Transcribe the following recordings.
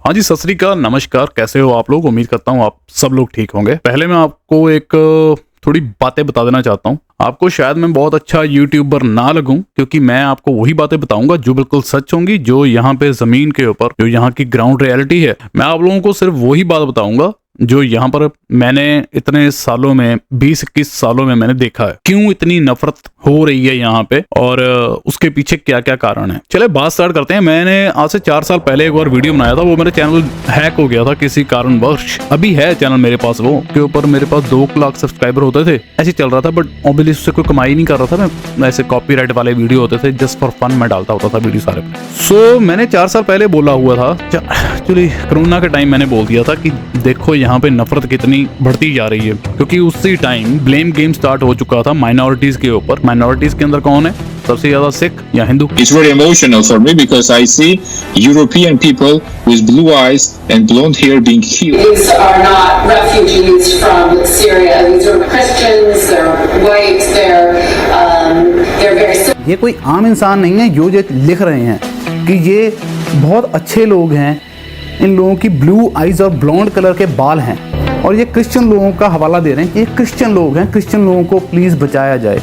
हाँ जी, सत श्री अकाल, नमस्कार। कैसे हो आप लोग? उम्मीद करता हूँ आप सब लोग ठीक होंगे। पहले मैं आपको एक थोड़ी बातें बता देना चाहता हूँ। आपको शायद मैं बहुत अच्छा यूट्यूबर ना लगूं, क्योंकि मैं आपको वही बातें बताऊंगा जो बिल्कुल सच होंगी, जो यहाँ पे जमीन के ऊपर, जो यहाँ की ग्राउंड रियलिटी है। मैं आप लोगों को सिर्फ वही बात बताऊंगा जो यहाँ पर मैंने इतने सालों में, 20-21 सालों में मैंने देखा है। क्यों इतनी नफरत हो रही है यहाँ पे और उसके पीछे क्या क्या कारण है। चले बात स्टार्ट करते हैं। मैंने आज से 4 साल पहले एक बार वीडियो बनाया था, वो मेरा चैनल हैक हो गया था किसी कारणवश। अभी है चैनल मेरे पास, वो के ऊपर मेरे पास 2 लाख सब्सक्राइबर होते थे, ऐसे चल रहा था। बट ऑब्वियसली उससे कोई कमाई नहीं कर रहा था मैं, ऐसे कॉपीराइट वाले वीडियो होते थे, जस्ट फॉर फन मैं डालता होता था वीडियो सारे। सो मैंने 4 साल पहले बोला हुआ था, एक्चुअली कोरोना के टाइम मैंने बोल दिया था कि देखो यहाँ पे नफरत कितनी बढ़ती जा रही है, क्योंकि उसी टाइम ब्लेम गेम स्टार्ट हो चुका था माइनॉरिटीज के ऊपर। माइनॉरिटीज के अंदर कौन है सबसे ज्यादा, सिख या Hindu? It's very emotional for me because I see European people with blue eyes and blonde hair being killed. These are not refugees from Syria. These are Christians. They're white. They're very. ये कोई आम इंसान नहीं है जो लिख रहे हैं कि ये बहुत अच्छे लोग हैं, इन लोगों की ब्लू आइज और ब्लॉन्ड कलर के बाल हैं, और ये क्रिश्चियन लोगों का हवाला दे रहे हैं कि ये क्रिश्चियन लोग हैं, क्रिश्चियन लोगों को प्लीज़ बचाया जाए।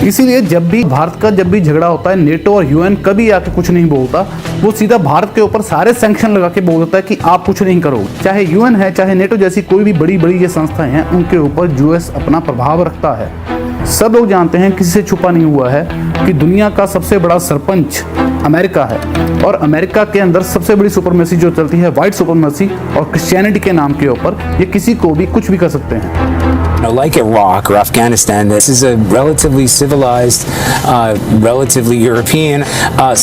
इसीलिए जब भी भारत का झगड़ा होता है, नेटो और यूएन कभी आके कुछ नहीं बोलता, वो सीधा भारत के ऊपर सारे सैंक्शन लगा के बोल देता है कि आप कुछ नहीं करो। चाहे यूएन है, चाहे नेटो जैसी कोई भी बड़ी बड़ी ये संस्थाएं हैं, उनके ऊपर यूएस अपना प्रभाव रखता है। सब लोग जानते हैं, किसी से छुपा नहीं हुआ है कि दुनिया का सबसे बड़ा सरपंच अमेरिका है, और अमेरिका के अंदर सबसे बड़ी सुपरमेसी जो चलती है, वाइट सुपरमेसी और क्रिश्चियनिटी के नाम के ऊपर, ये किसी को भी कुछ भी कर सकते हैं। Like Iraq or Afghanistan, this is a relatively civilized, relatively European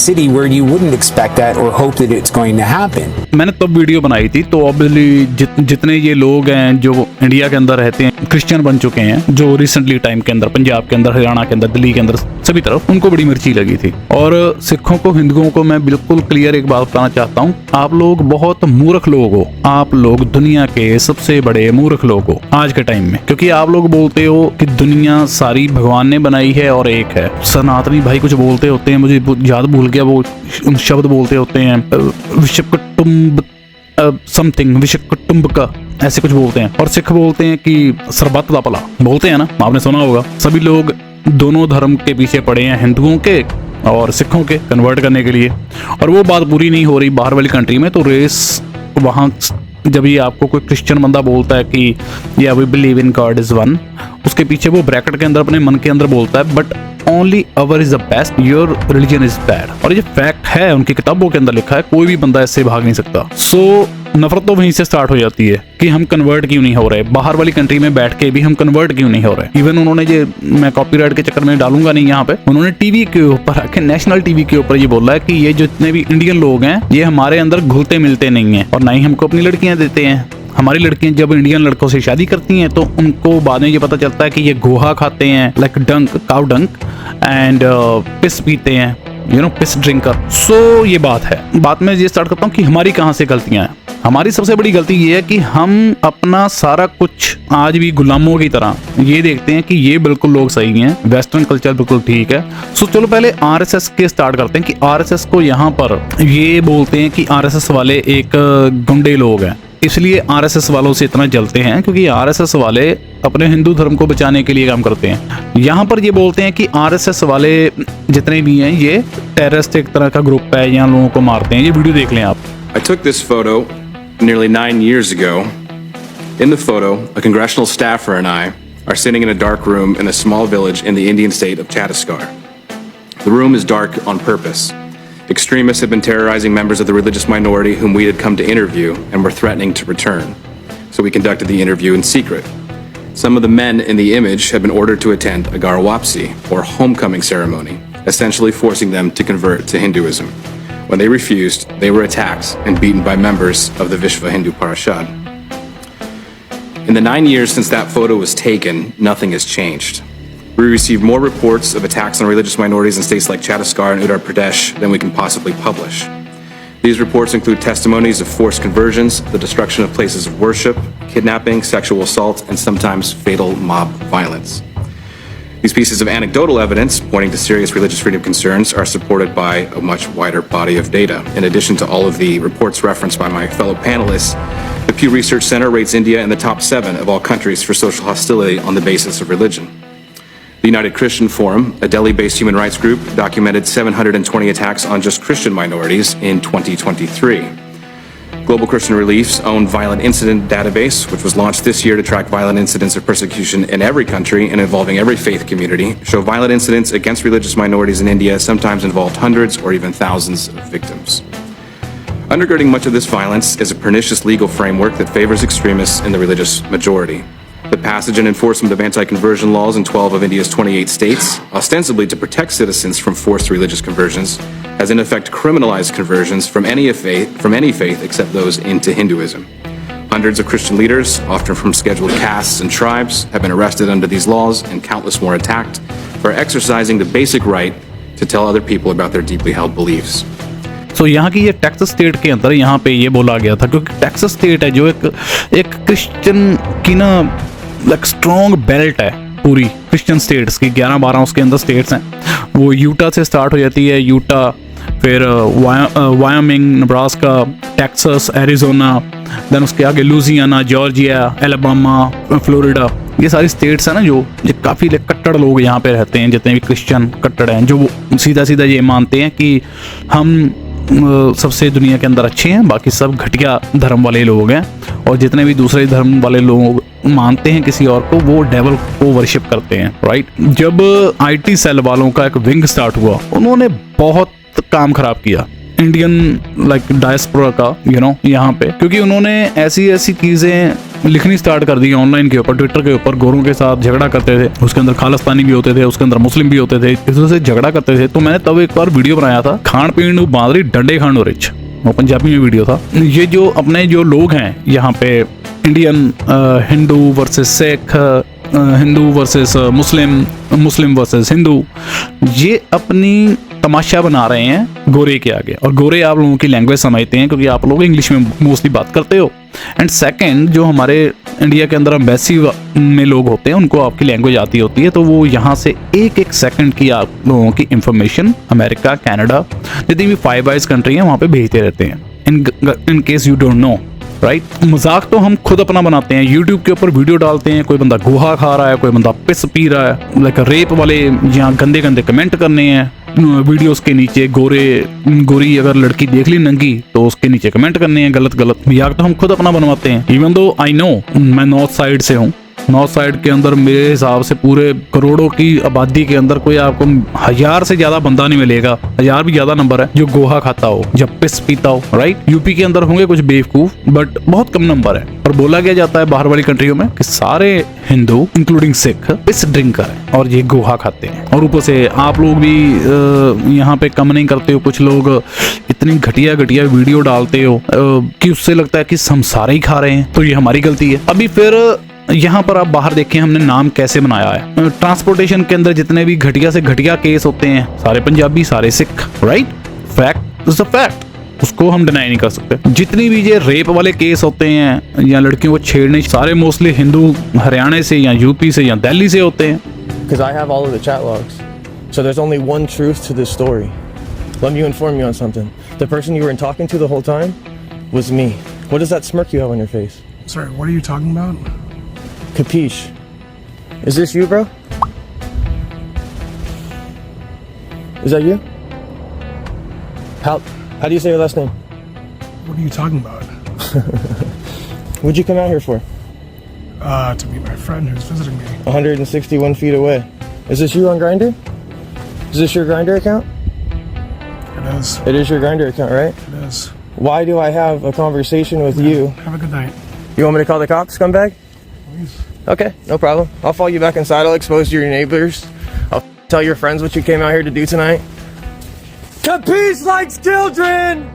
city where you wouldn't expect that or hope that it's going to happen. मैंने तब वीडियो बनाई थी, तो ऑब्वियसली जितने ये लोग हैं जो इंडिया के अंदर रहते हैं, क्रिश्चियन बन चुके हैं, जो रिसेंटली टाइम के अंदर पंजाब के अंदर, हरियाणा के अंदर, दिल्ली के अंदर, सभी तरफ उनको बड़ी मिर्ची लगी थी। और सिखों को, हिंदुओं को मैं बिल्कुल क्लियर एक बात बताना चाहता हूँ, आप लोग बहुत मूर्ख लोग हो। आप लोग दुनिया के सबसे बड़े मूर्ख लोग हो आज के टाइम में, क्योंकि आप लोग बोलते हो कि दुनिया सारी भगवान ने बनाई है और एक है। सनातनी भाई कुछ बोलते होते हैं, मुझे याद भूल गया, वो शब्द बोलते होते हैं, विश्व कुटुंब समथिंग, विश्व कुटुंब का, ऐसे कुछ बोलते हैं। और सिख बोलते हैं कि सरबत दा भला, बोलते हैं ना, आपने सुना होगा। सभी लोग दोनों धर्म के पीछे पड़े हैं, हिंदुओं के और सिखों के, कन्वर्ट करने के लिए। और वो बात पूरी नहीं हो रही बाहर वाली कंट्री में। तो रेस वहाँ, जब ये आपको कोई क्रिश्चियन बंदा बोलता है कि या we believe in God is one, उसके पीछे वो ब्रैकेट के अंदर अपने मन के अंदर बोलता है but only our is the best, your religion is bad. और ये फैक्ट है, उनकी किताबों के अंदर लिखा है, कोई भी बंदा इससे भाग नहीं सकता। सो नफरत तो वहीं से स्टार्ट हो जाती है कि हम कन्वर्ट क्यों नहीं हो रहे, बाहर वाली कंट्री में बैठ के भी हम कन्वर्ट क्यों नहीं हो रहे। इवन उन्होंने, ये मैं कॉपीराइट के चक्कर में डालूंगा नहीं यहाँ पे, उन्होंने टीवी के ऊपर आके, नेशनल टीवी के ऊपर ये बोला है कि ये जितने भी इंडियन लोग हैं, ये हमारे अंदर घुलते मिलते नहीं है और ना ही हमको अपनी लड़कियां देते हैं। हमारी लड़कियां जब इंडियन लड़कों से शादी करती हैं तो उनको बाद में ये पता चलता है कि ये गोहा खाते हैं, लाइक डंक, काउ डंक, एंड पिस पीते हैं, यू नो, पिस ड्रिंकर। सो ये बात है। बात में ये स्टार्ट करता हूँ कि हमारी कहाँ से गलतियां हैं। हमारी सबसे बड़ी गलती ये है कि हम अपना सारा कुछ आज भी गुलामों की तरह ये देखते हैं कि ये बिल्कुल लोग सही हैं, वेस्टर्न कल्चर बिल्कुल ठीक है। सो चलो पहले आरएसएस के स्टार्ट करते हैं कि आरएसएस को यहाँ पर ये बोलते हैं कि आरएसएस वाले एक गुंडे लोग हैं, इसलिए आरएसएस वालों से इतना जलते हैं क्योंकि आरएसएस वाले अपने हिंदू धर्म को बचाने के लिए काम करते हैं। यहाँ पर ये बोलते हैं कि आरएसएस वाले जितने भी हैं ये टेररिस्ट एक तरह का ग्रुप है, यहाँ लोगों को मारते हैं। ये वीडियो देख लें आप। I took this photo nearly 9 years ago. In the photo, a congressional staffer and I are sitting in a dark room in a small village in the Indian state of Chhattisgarh. The room is dark on purpose. Extremists have been terrorizing members of the religious minority whom we had come to interview and were threatening to return. So we conducted the interview in secret. Some of the men in the image had been ordered to attend a Garwapsi, or homecoming ceremony, essentially forcing them to convert to Hinduism. When they refused, they were attacked and beaten by members of the Vishva Hindu Parashad. In the 9 years since that photo was taken, nothing has changed. We received more reports of attacks on religious minorities in states like Chhattisgarh and Uttar Pradesh than we can possibly publish. These reports include testimonies of forced conversions, the destruction of places of worship, kidnapping, sexual assault, and sometimes fatal mob violence. These pieces of anecdotal evidence pointing to serious religious freedom concerns are supported by a much wider body of data. In addition to all of the reports referenced by my fellow panelists, the Pew Research Center rates India in the top 7 of all countries for social hostility on the basis of religion. The United Christian Forum, a Delhi-based human rights group, documented 720 attacks on just Christian minorities in 2023. Global Christian Relief's own Violent Incident Database, which was launched this year to track violent incidents of persecution in every country and involving every faith community, show violent incidents against religious minorities in India sometimes involved hundreds or even thousands of victims. Undergirding much of this violence is a pernicious legal framework that favors extremists in the religious majority. The passage and enforcement of anti-conversion laws in 12 of India's 28 states, ostensibly to protect citizens from forced religious conversions, has in effect criminalized conversions from any faith except those into Hinduism. Hundreds of Christian leaders, often from scheduled castes and tribes, have been arrested under these laws and countless more attacked for exercising the basic right to tell other people about their deeply held beliefs. तो यहाँ की ये Texas state के अंदर यहाँ पे ये बोला गया था, क्योंकि टेक्सास स्टेट है जो एक क्रिश्चियन की ना लाइक स्ट्रॉन्ग बेल्ट है पूरी क्रिश्चियन स्टेट्स की, 11-12 उसके अंदर स्टेट्स हैं। वो यूटा से स्टार्ट हो जाती है, यूटा, फिर Wyoming, Nebraska, Texas, Arizona, then उसके आगे लुजियाना, जॉर्जिया, एलाबामा, फ्लोरिडा, ये सारी स्टेट्स हैं ना जो ये काफ़ी कट्टर लोग यहाँ पे रहते हैं, जितने भी क्रिश्चियन कट्टर हैं, जो सीधा सीधा ये मानते हैं कि हम सबसे दुनिया के अंदर अच्छे हैं, बाकी सब घटिया धर्म वाले लोग हैं, और जितने भी दूसरे धर्म वाले लोग मानते हैं किसी और को, वो डेवल को वर्शिप करते हैं, राइट। जब आईटी सेल वालों का एक विंग स्टार्ट हुआ, उन्होंने बहुत काम खराब किया इंडियन लाइक डायस्पोरा का, यहाँ पे, क्योंकि उन्होंने ऐसी चीजें लिखनी स्टार्ट कर दी ऑनलाइन के ऊपर, ट्विटर के ऊपर, गोरों के साथ झगड़ा करते थे, उसके अंदर खालिस्तानी भी होते थे, उसके अंदर मुस्लिम भी होते थे, इस से झगड़ा करते थे। तो मैंने तब एक बार वीडियो बनाया था, खान पीण बांदरी डंडे खांडो रिच, वो पंजाबी में वीडियो था। ये जो अपने जो लोग हैं यहाँ पे Indian, Hindu versus Sikh, Hindu versus Muslim, Muslim versus Hindu, ये अपनी तमाशा बना रहे हैं गोरे के आगे, और गोरे आप लोगों की लैंग्वेज समझते हैं क्योंकि आप लोग इंग्लिश में मोस्टली बात करते हो। एंड सेकंड, जो हमारे इंडिया के अंदर एम्बेसी में लोग होते हैं, उनको आपकी लैंग्वेज आती होती है, तो वो यहाँ से एक सेकंड की आप लोगों की इंफॉर्मेशन अमेरिका, कनाडा, जितनी भी 5 आइज कंट्री है वहाँ पे भेजते रहते हैं, in case you don't know, right. मजाक तो हम खुद अपना बनाते हैं, यूट्यूब के ऊपर वीडियो डालते हैं, कोई बंदा गोहा खा रहा है, कोई बंदा पिस पी रहा है, लाइक रेप वाले यहाँ गंदे गंदे कमेंट करने हैं वीडियोस के नीचे, गोरी अगर लड़की देख ली नंगी तो उसके नीचे कमेंट करने हैं गलत गलत। मजाक तो हम खुद अपना बनवाते हैं। इवन दो आई नो मैं नॉर्थ साइड से हूँ, नॉर्थ साइड के अंदर मेरे हिसाब से पूरे करोड़ों की आबादी के अंदर कोई आपको 1000 से ज्यादा बंदा नहीं मिलेगा, 1000 भी ज्यादा नंबर है, जो गोहा खाता हो, जब पिस पीता हो, राइट। यूपी के अंदर होंगे कुछ बेवकूफ, बट बहुत कम नंबर है। और बोला क्या जाता है बाहर वाली कंट्रियों में कि सारे हिंदू इंक्लूडिंग सिख पिस ड्रिंकर है और ये गोहा खाते हैं। और ऊपर से आप लोग भी यहाँ पे कम नहीं करते हो, कुछ लोग इतनी घटिया घटिया वीडियो डालते हो कि उससे लगता है कि हम सारे ही खा रहे हैं, तो ये हमारी गलती है। अभी फिर यहाँ पर आप बाहर देखें हमने नाम कैसे बनाया है। ट्रांसपोर्टेशन के अंदर जितने भी घटिया से घटिया केस होते हैं, सारे पंजाबी, सारे Sikh, right. Fact is a fact, उसको हम डिनाई नहीं कर सकते। जितनी भी ये रेप वाले केस होते हैं या लड़कियों को छेड़ने, सारे मोस्टली हिंदू हरियाणा से या यूपी से या दिल्ली से होते हैं। Because I have all of the chat logs. So there's only one truth to this story. Let me inform you on something. The person you were talking to the whole time was me. What is that smirk you have on your face? Sorry, what are you talking about? Capiche. Is this you, bro? Is that you? How do you say your last name? What are you talking about? What'd you come out here for? To meet my friend who's visiting me. 161 feet away. Is this you on Grindr? Is this your Grindr account? It is. It is your Grindr account, right? It is. Why do I have a conversation with you? Have a good night. You want me to call the cops, scumbag? Please. Okay, no problem. I'll follow you back inside. I'll expose your neighbors. I'll tell your friends what you came out here to do tonight. Capiche likes children!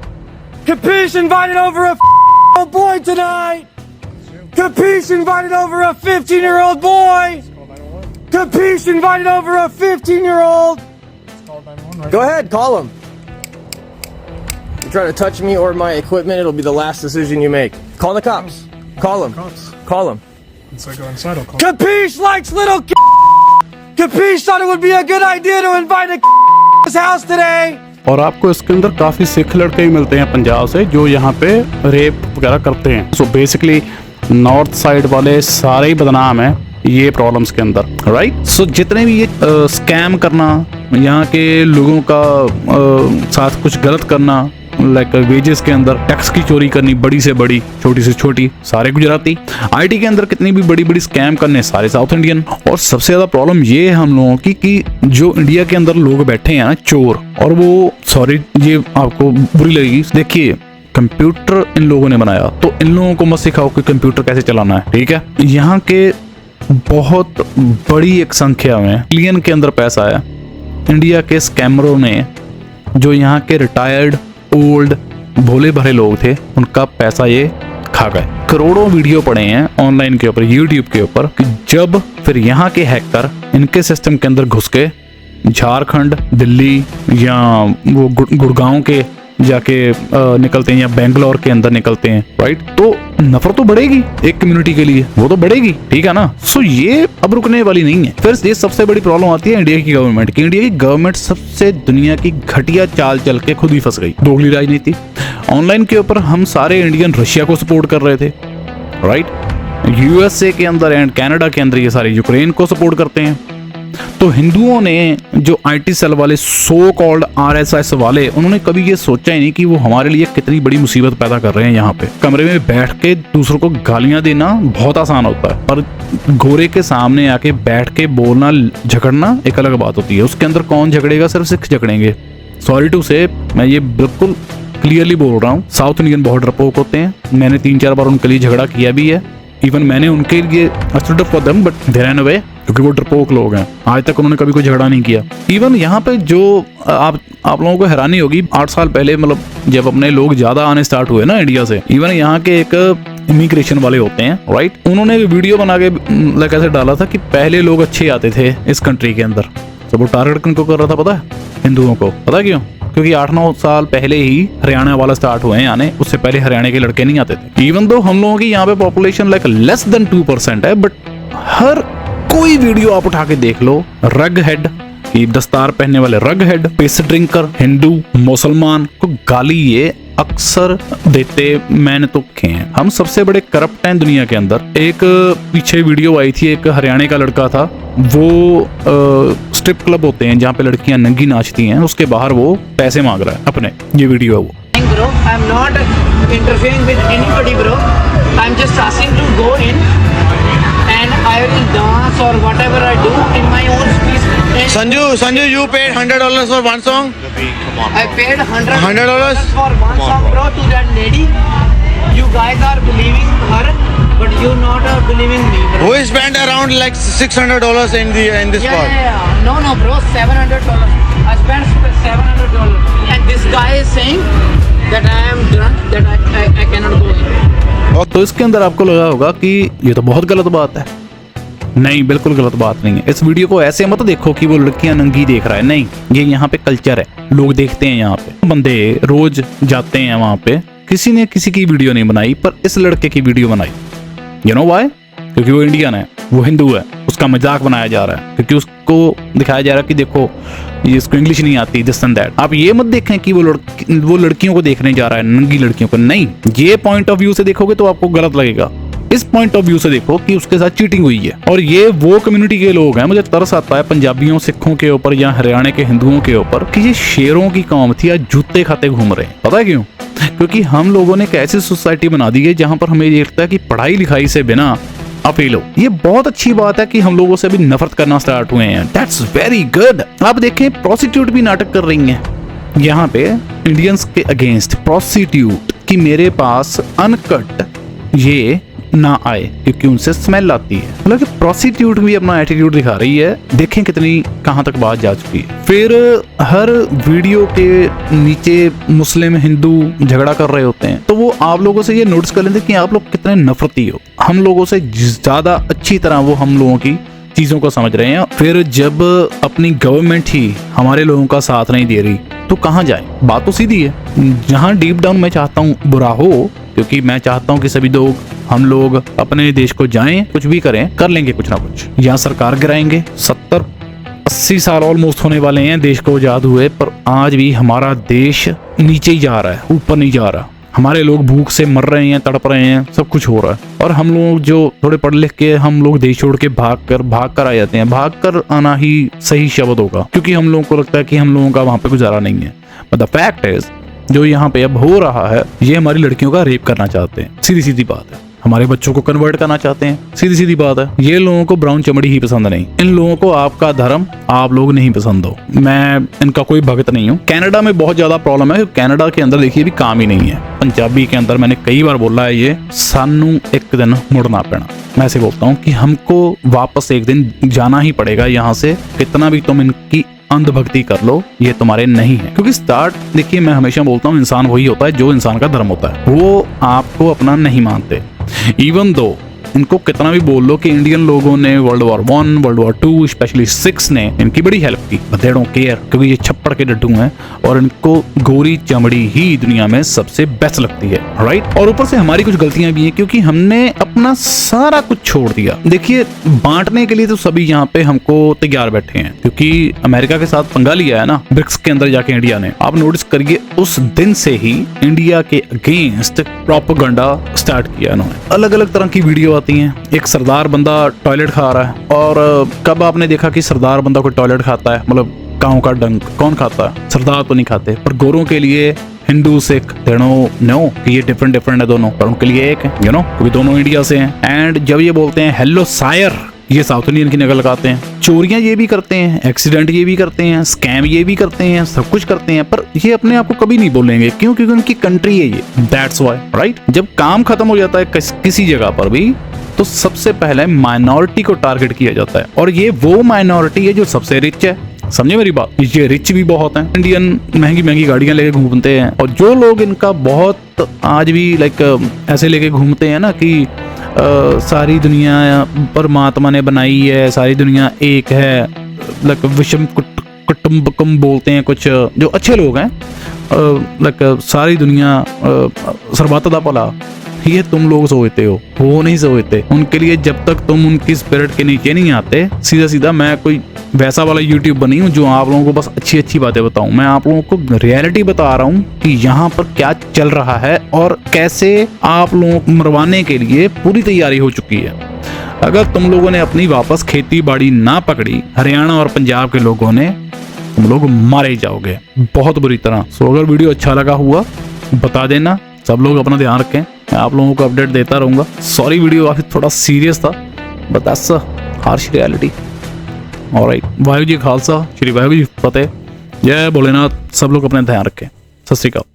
Capiche invited over a old boy tonight! Capiche invited over a 15-year-old boy! Capiche invited over a 15-year-old! Go ahead, call him. You try to touch me or my equipment, it'll be the last decision you make. Call the cops. Call him. Cops. Call him. Once I go inside, I'll call. Capiche likes little Capiche thought it would be a good idea to invite a his house today. और आपको इसके अंदर काफी सिख लड़के ही मिलते हैं पंजाब से जो यहाँ पे रेप वगैरह करते हैं। सो बेसिकली नॉर्थ साइड वाले सारे ही बदनाम हैं ये प्रॉब्लम्स के अंदर, राइट। सो जितने भी ये स्कैम करना, यहाँ के लोगों का साथ कुछ गलत करना, लाइक वेजेस के अंदर टैक्स की चोरी करनी, बड़ी से बड़ी छोटी से छोटी, सारे गुजराती। आईटी के अंदर कितनी भी बड़ी बड़ी स्कैम करने, सारे साउथ इंडियन। और सबसे ज्यादा प्रॉब्लम ये है हम लोगों की कि जो इंडिया के अंदर लोग बैठे हैं ना चोर, और वो सॉरी ये आपको बुरी लगेगी, देखिए कंप्यूटर इन लोगों ने बनाया, तो इन लोगों को मत सिखाओ कि कंप्यूटर कैसे चलाना है, ठीक है। यहाँ के बहुत बड़ी एक संख्या में बिलियन के अंदर पैसा है इंडिया के स्कैमरों ने, जो यहाँ के रिटायर्ड ओल्ड भोले भरे लोग थे उनका पैसा ये खा गए। करोड़ों वीडियो पड़े हैं ऑनलाइन के ऊपर, यूट्यूब के ऊपर, कि जब फिर यहाँ के हैकर इनके सिस्टम के अंदर घुस के झारखंड, दिल्ली या वो गुड़गांव के जाके निकलते हैं या बेंगलोर के अंदर निकलते हैं, राइट। तो नफरत तो बढ़ेगी एक कम्युनिटी के लिए, वो तो बढ़ेगी, ठीक है ना। सो ये अब रुकने वाली नहीं है। फिर ये सबसे बड़ी प्रॉब्लम आती है इंडिया की गवर्नमेंट की। इंडिया की गवर्नमेंट सबसे दुनिया की घटिया चाल चल के खुद ही फंस गई। दोगली राजनीति। ऑनलाइन के ऊपर हम सारे इंडियन रशिया को सपोर्ट कर रहे थे, राइट। यूएसए के अंदर एंड कनाडा के अंदर ये सारे यूक्रेन को सपोर्ट करते हैं। तो हिंदुओं ने जो आईटी सेल वाले, सो कॉल्ड आरएसएस वाले, उन्होंने कभी ये सोचा ही नहीं कि वो हमारे लिए कितनी बड़ी मुसीबत पैदा कर रहे हैं। यहाँ पे कमरे में बैठ के दूसरों को गालियां देना बहुत आसान होता है, पर गोरे के सामने आके बैठ के बोलना, झगड़ना एक अलग बात होती है। उसके अंदर कौन झगड़ेगा? सिर्फ सिख झगड़ेंगे। सॉरी टू से, मैं ये बिल्कुल क्लियरली बोल रहा हूँ, साउथ इंडियन बहुत डरपोक होते हैं। मैंने 3-4 बार उनके लिए झगड़ा किया भी है। इवन मैंने उनके लिए stood up for them, but they ran away, क्योंकि वो डरपोक लोग हैं। आज तक उन्होंने कभी कोई झगड़ा नहीं किया। इवन यहाँ पे जो आप लोगों को हैरानी होगी, 8 साल पहले मतलब जब अपने लोग ज्यादा आने स्टार्ट हुए ना इंडिया से, इवन यहाँ के एक इमिग्रेशन वाले होते हैं, राइट, उन्होंने वीडियो बना के लाइक ऐसे डाला था कि पहले लोग अच्छे आते थे इस कंट्री के अंदर। तो वो टारगेट किनको कर रहा था पता है? हिंदुओं को। पता क्यों? क्योंकि 8-9 साल पहले ही हरियाणा वाला स्टार्ट हुए हैं आने, उससे पहले हरियाणा के लड़के नहीं आते थे। इवन दो हम लोगों की यहाँ पे पॉपुलेशन लाइक लेस देन 2% है, बट हर कोई वीडियो आप उठा के देख लो, रग हेड, ये दस्तार पहनने वाले रग हेड, पिस ड्रिंकर, हिंदू, मुसलमान को गाली ये अक्सर देते मैंने तो खे हैं। हम सबसे बड़े करप्ट हैं दुनिया के अंदर। एक पीछे वीडियो आई थी, एक हरियाणा का लड़का था, वो स्ट्रिप क्लब होते हैं जहाँ पे लड़कियां नंगी नाचती हैं, उसके बाहर वो पैसे मांग रहा है अपने। ये वीडियो है वो। Bro, I'm not interfering with anybody, bro. I'm just asking to go in and I will dance or whatever I do in my own space. Sanju, you paid $100 for one song? I paid $100 $100 for one song, bro, to that lady. You guys are believing her, but you not believing me, bro. We spent around like $600 in this spot. Yeah. No, bro, $700. I spent $700, and this guy is saying that I am drunk, that I cannot go in. तो इसके अंदर आपको लगा होगा कि ये तो बहुत गलत बात है। नहीं, बिल्कुल गलत बात नहीं है। इस वीडियो को ऐसे मत देखो कि वो लड़कियां नंगी देख रहा है, नहीं, ये यहाँ पे कल्चर है, लोग देखते हैं। यहाँ पे बंदे रोज जाते हैं वहां पे। किसी ने किसी की वीडियो नहीं बनाई, पर इस लड़के की वीडियो बनाई। You know why? क्योंकि वो इंडियन है, वो हिंदू है, उसका मजाक बनाया जा रहा है, क्योंकि उसको दिखाया जा रहा है कि देखो ये इसको इंग्लिश नहीं आती, दिस एंड दैट। आप ये मत देखें कि वो लड़कियों को देखने जा रहा है, नंगी लड़कियों को, नहीं। ये पॉइंट ऑफ व्यू से देखोगे तो आपको गलत लगेगा। इस पॉइंट ऑफ व्यू से देखो कि उसके साथ चीटिंग हुई है। और ये वो कम्युनिटी के लोग हैं, मुझे तरस आता है पंजाबियों, सिखों के ऊपर या हरियाणा के हिंदुओं के ऊपर, कि ये शेरों की कौम थी, आज जूते खाते घूम रहे हैं। पता है क्यों? क्योंकि हम लोगों ने एक ऐसी सोसाइटी बना दी है जहां पर हमें ये लगता है कि पढ़ाई लिखाई से बिना आप ही लो। ये बहुत अच्छी बात है कि हम लोगों से भी नफरत करना स्टार्ट हुए हैं। That's very good. आप देखें, प्रोस्टिट्यूट भी नाटक कर रही हैं यहाँ पे इंडियंस के अगेंस्ट। प्रोस्टिट्यूट कि मेरे पास अनकट ये ना आए क्योंकि उनसे स्मेल आती है। मतलब कि प्रोस्टिट्यूट भी अपना एटीट्यूड दिखा रही है। देखें कितनी कहां तक बात जा चुकी है। फिर हर वीडियो के नीचे मुस्लिम हिंदू झगड़ा कर रहे होते हैं, तो वो आप लोगों से ये नोटिस कर लेते कि आप लोग कितने नफरती हो। हम लोगों से ज्यादा अच्छी तरह वो हम लोगों की चीजों को समझ रहे हैं। फिर जब अपनी गवर्नमेंट ही हमारे लोगों का साथ नहीं दे रही तो कहाँ जाए? बात तो सीधी है। जहाँ डीप डाउन मैं चाहता हूँ बुरा हो, क्योंकि मैं चाहता हूँ कि सभी लोग, हम लोग अपने देश को जाएं, कुछ भी करें, कर लेंगे कुछ ना कुछ। यहाँ सरकार गिराएंगे, 70 80 साल ऑलमोस्ट होने वाले हैं देश को आजाद हुए, पर आज भी हमारा देश नीचे ही जा रहा है, ऊपर नहीं जा रहा। हमारे लोग भूख से मर रहे हैं, तड़प रहे हैं, सब कुछ हो रहा है। और हम लोग जो थोड़े पढ़ लिख के हम लोग देश छोड़ के भाग कर आ जाते हैं। भाग कर आना ही सही शब्द होगा, क्योंकि हम लोगों को लगता है कि हम लोगों का वहां पे गुजारा नहीं है। बट द फैक्ट इज जो यहाँ पे अब हो रहा है, ये हमारी लड़कियों का रेप करना चाहते हैं, सीधी सीधी बात है। हमारे बच्चों को कन्वर्ट करना चाहते हैं, सीधी सीधी बात है। ये लोगों को ब्राउन चमड़ी ही पसंद नहीं। इन लोगों को आपका धर्म आप लोग नहीं पसंद हो। मैं इनका कोई भगत नहीं हूँ। कनाडा में बहुत ज्यादा प्रॉब्लम है। कनाडा के अंदर देखिए भी काम ही नहीं है। पंजाबी के अंदर मैंने कई बार बोला है, ये सानू एक दिन मुड़ना पड़ना। मैं ऐसे बोलता हूँ कि हमको वापस एक दिन जाना ही पड़ेगा यहाँ से। कितना भी तुम इनकी अंधभक्ति कर लो, ये तुम्हारे नहीं है। क्योंकि स्टार्ट देखिए, मैं हमेशा बोलता हूँ इंसान वही होता है जो इंसान का धर्म होता है। वो आपको अपना नहीं मानते। इवन दो इनको कितना भी बोल लो कि इंडियन लोगों ने world war 1, world war 2, specially 6 ने इनकी बड़ी हेल्प की, बट दे डोंट केयर, क्योंकि ये छप्पड़ के डड्डू हैं और इनको गोरी चमड़ी ही दुनिया में सबसे बेस्ट लगती है, राइट। और ऊपर से हमारी कुछ गलतियां भी हैं, क्योंकि हमने अपना सारा कुछ छोड़ दिया। देखिए, बांटने के लिए तो सभी यहाँ पे हमको तैयार बैठे हैं, क्योंकि अमेरिका के साथ पंगा लिया है ना ब्रिक्स के अंदर जाके इंडिया ने। आप नोटिस करिए, उस दिन से ही इंडिया के अगेंस्ट प्रोपेगेंडा स्टार्ट किया इन्होंने। अलग अलग तरह की वीडियो आती हैं। एक सरदार बंदा टॉयलेट खा रहा है, और कब आपने देखा कि सरदार बंदा कोई टॉयलेट खाता है? मतलब गांव का डंक कौन खाता है? सरदार तो नहीं खाते। पर गोरों के लिए हिंदू सिख नो कि ये डिफरेंट है दोनों, पर उनके लिए एक है, क्योंकि दोनों इंडिया से हैं। एंड जब ये बोलते हैं हेलो सायर, ये साउथ इंडियन की नकल लगाते हैं। चोरियां ये भी करते हैं, एक्सीडेंट ये भी करते हैं, स्कैम ये भी करते हैं, सब कुछ करते हैं, पर ये अपने आप को कभी नहीं बोलेंगे। क्यों? क्योंकि उनकी कंट्री है ये। That's why, right. जब काम खत्म हो जाता है किसी जगह पर भी, तो सबसे पहले माइनॉरिटी को टारगेट किया जाता है। और ये वो माइनॉरिटी है जो सबसे रिच है। समझे मेरी बात? ये रिच भी बहुत हैं। इंडियन महंगी गाड़ियां लेके घूमते हैं, और जो लोग इनका बहुत आज भी लाइक ऐसे लेके घूमते हैं ना कि सारी दुनिया परमात्मा ने बनाई है, सारी दुनिया एक है, लाइक विषम कुटुंबकम बोलते हैं कुछ जो अच्छे लोग हैं, लाइक सारी दुनिया सर्वदा भला। ये तुम लोग सोचते हो, वो नहीं सोचते। उनके लिए जब तक तुम उनकी स्पिरिट के नीचे नहीं आते, सीधा मैं कोई वैसा वाला यूट्यूब बनी हूँ जो आप लोगों को बस अच्छी बातें बताऊं। मैं आप लोगों को रियलिटी बता रहा हूँ कि यहाँ पर क्या चल रहा है और कैसे आप लोगों को मरवाने के लिए पूरी तैयारी हो चुकी है। अगर तुम लोगों ने अपनी वापस खेती बाड़ी ना पकड़ी, हरियाणा और पंजाब के लोगों ने, तुम लोग मारे जाओगे बहुत बुरी तरह। सो अगर वीडियो अच्छा लगा हुआ बता देना। सब लोग अपना ध्यान रखें। मैं आप लोगों को अपडेट देता रहूंगा। सॉरी वीडियो काफी थोड़ा सीरियस था, but that's harsh reality. Alright, Waheguru ji Khalsa, Shri Waheguru ji Fateh. जय भोलेनाथ। सब लोग अपना ध्यान रखें। सत श्री अकाल।